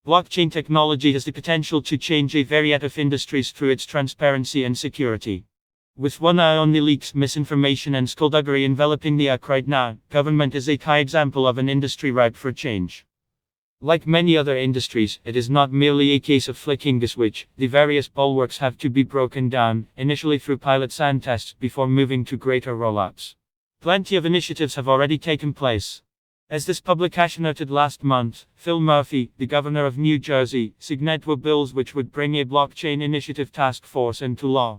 Blockchain technology has the potential to change a variety of industries through its transparency and security. With one eye on the leaks, misinformation, and skullduggery enveloping the act right now, government is a high example of an industry ripe for change. Like many other industries, it is not merely a case of flicking a switch. The various bulwarks have to be broken down, initially through pilots and tests, before moving to greater rollouts. Plenty of initiatives have already taken place. As this publication noted last month, Phil Murphy, the governor of New Jersey, signed bills which would bring a blockchain initiative task force into law.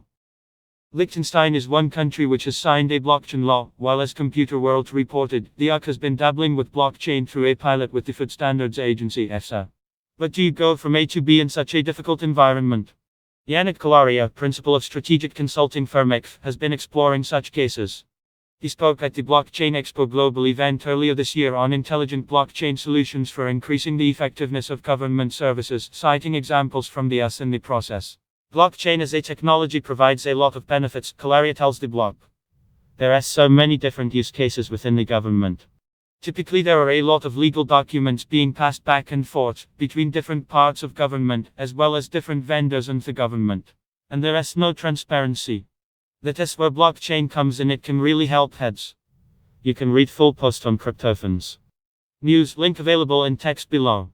Liechtenstein is one country which has signed a blockchain law, while as Computer World reported, the UK has been dabbling with blockchain through a pilot with the Food Standards Agency (EFSA). But do you go from A to B in such a difficult environment? Janak Kalaria, principal of strategic consulting firm ECF, has been exploring such cases. He spoke at the Blockchain Expo Global event earlier this year on intelligent blockchain solutions for increasing the effectiveness of government services, citing examples from the US in the process. Blockchain as a technology provides a lot of benefits, Kalaria tells the blog. There are so many different use cases within the government. Typically there are a lot of legal documents being passed back and forth between different parts of government, as well as different vendors and the government. And there is no transparency. That is where blockchain comes in. It can really help heads. You can read full post on cryptophones. News link available in text below.